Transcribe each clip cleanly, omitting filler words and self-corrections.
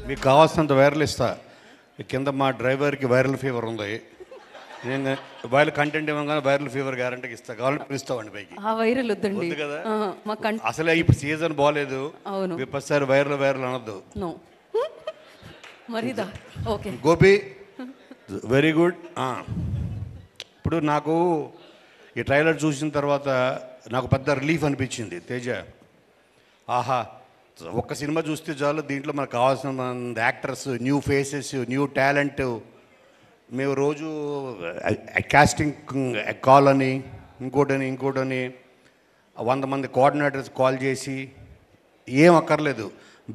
మీకు కావాల్సినంత వైరల్ ఇస్తా. కింద మా డ్రైవర్కి వైరల్ ఫీవర్ ఉంది. నేను వైరల్ కంటెంట్ ఇవ్వగానే వైరల్ ఫీవర్ గ్యారంటీకి ఇస్తా. కావాలంటే పిలుస్తామండి పైకి. ఆ వైరల్ వద్దండి. వద్దు కదా. మా అసలే ఇప్పుడు సీజన్ బాగాలేదు. అవును. విపత్సారి వైరల్ అనొద్దు. నో మరిదా. Okay Gopi very good. ఇప్పుడు నాకు ఈ ట్రైలర్ చూసిన తర్వాత నాకు పెద్ద రిలీఫ్ అనిపించింది. తేజ, ఆహా, ఒక్క సినిమా చూస్తే చాలు, దీంట్లో మనకు కావాల్సిన actors, new faces, new talent. మేము రోజు కాస్టింగ్ కాల్ అని ఇంకోటని 100 మంది కోఆర్డినేటర్స్ కాల్ చేసి ఏం అక్కర్లేదు.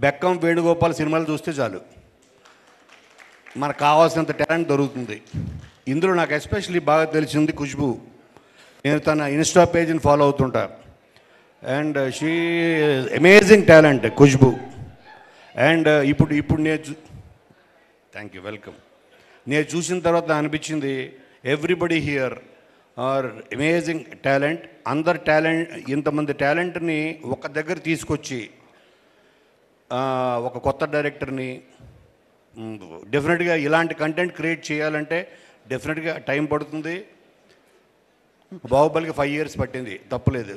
బెక్కం వేణుగోపాల్ సినిమాలు చూస్తే చాలు, మనకు కావాల్సినంత టాలెంట్ దొరుకుతుంది. ఇందులో నాకు ఎస్పెషల్లీ బాగా తెలిసింది ఖుష్బూ. నేను తన ఇన్స్టా పేజ్ని ఫాలో అవుతుంటా. And she amazing talent Khushboo. And ఇప్పుడు థ్యాంక్ యూ, వెల్కమ్. నేను చూసిన తర్వాత అనిపించింది everybody here are amazing talent. అందరు టాలెంట్, ఇంతమంది టాలెంట్ని ఒక దగ్గర తీసుకొచ్చి ఒక కొత్త డైరెక్టర్ని డెఫినెట్గా ఇలాంటి కంటెంట్ క్రియేట్ చేయాలంటే డెఫినెట్గా టైం పడుతుంది. బాహుబలికి 5 years పట్టింది, తప్పులేదు.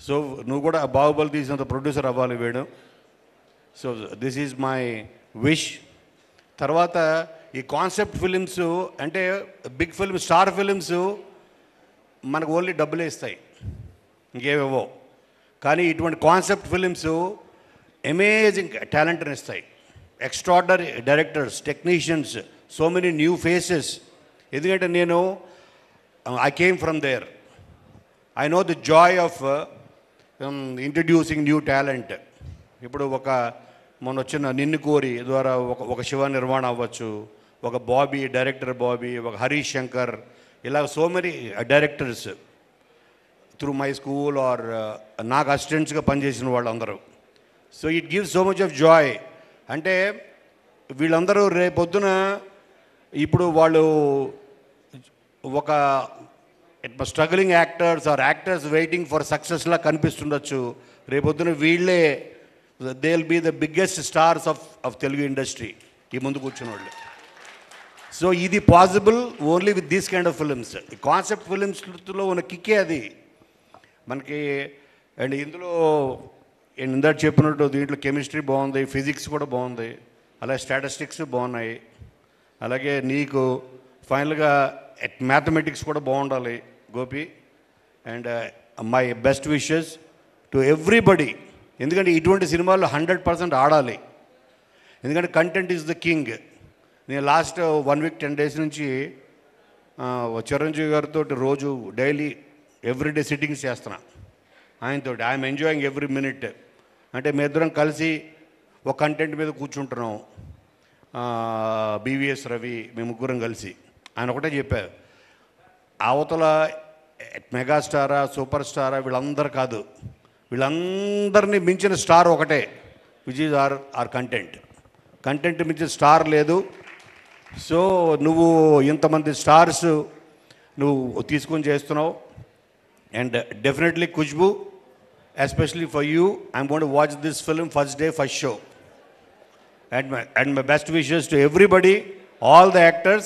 సో నువ్వు కూడా బాహుబలి తీసినంత ప్రొడ్యూసర్ అవ్వాలి Venu. So this is my wish. తర్వాత ఈ కాన్సెప్ట్ ఫిలిమ్స్ అంటే బిగ్ ఫిల్మ్, స్టార్ ఫిలిమ్స్ మనకు ఓన్లీ డబ్బులే ఇస్తాయి, ఇంకేవేవో. కానీ ఇటువంటి కాన్సెప్ట్ ఫిలిమ్స్ అమేజింగ్ టాలెంట్ని ఇస్తాయి. Extraordinary directors, technicians, so many new faces. ఎందుకంటే నేను I came from there. I know the joy of introducing new talent. ఇప్పుడు మొన్న వచ్చిన నిన్ను కోరి ద్వారా ఒక శివ నిర్మాణ అవ్వచ్చు, ఒక బాబీ, డైరెక్టర్ బాబీ, ఒక హరీష్ శంకర్, ఇలా so many directors through my school or నాకు అసిస్టెంట్స్గా పనిచేసిన వాళ్ళందరూ. So it gives so much of joy. అంటే వీళ్ళందరూ రేపొద్దున ఇప్పుడు వాళ్ళు ఒక struggling actors or actors waiting for సక్సెస్లా కనిపిస్తుండొచ్చు. రేపొద్దున వీళ్ళే they will be the biggest stars of Telugu industry, ఈ ముందు కూర్చున్న వాళ్ళు. సో ఇది possible only with these kind of films. ఈ కాన్సెప్ట్ ఫిలిమ్స్లో ఉన్న కిక్కే అది మనకి. అండ్ ఇందులో ఇందాక చెప్పినట్టు దీంట్లో కెమిస్ట్రీ బాగుంది, ఫిజిక్స్ కూడా బాగుంది, అలాగే స్టాటిస్టిక్స్ బాగున్నాయి. అలాగే నీకు ఫైనల్గా మ్యాథమెటిక్స్ కూడా బాగుండాలి Gopi. And my best wishes to everybody. ఎందుకంటే ఇటువంటి సినిమాలు 100% ఆడాలి. ఎందుకంటే కంటెంట్ ఈజ్ ద కింగ్. నేను లాస్ట్ 1 week 10 days నుంచి చిరంజీవి గారితో రోజు డైలీ ఎవ్రీడే సిట్టింగ్స్ చేస్తున్నా ఆయనతో. I'm enjoying every minute. అంటే మీ ఇద్దరం కలిసి ఒక కంటెంట్ మీద కూర్చుంటున్నాం. బీవీఎస్ రవి, మేము ముగ్గురం కలిసి. ఆయన ఒకటే చెప్పారు, అవతల మెగాస్టారా, సూపర్ స్టారా వీళ్ళందరూ కాదు, వీళ్ళందరినీ మించిన స్టార్ ఒకటే, which is our content. Content మించిన స్టార్ లేదు. సో నువ్వు ఇంతమంది స్టార్స్ నువ్వు తీసుకొని చేస్తున్నావు. And definitely Khushbu, especially for you, I'm going to watch this film first day, first show. And my best wishes to everybody, all the actors.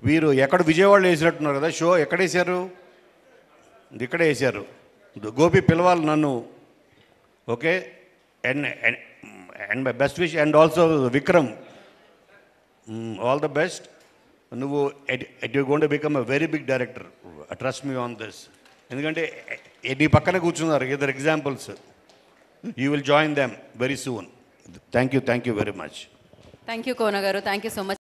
మీరు ఎక్కడ విజయవాడలో వేసినట్టున్నారు కదా షో, ఎక్కడ వేశారు? ఇక్కడే వేశారు. గోపి పిలవాలి నన్ను, okay? And my best wish. And also Vikram, all the best. నువ్వు you going to become a very big director, trust me on this. ఎందుకంటే నీ పక్కనే కూర్చున్నారు ఇద్దరు examples. You will join them very soon. Thank you very much. Thank you Kona garu, thank you so much.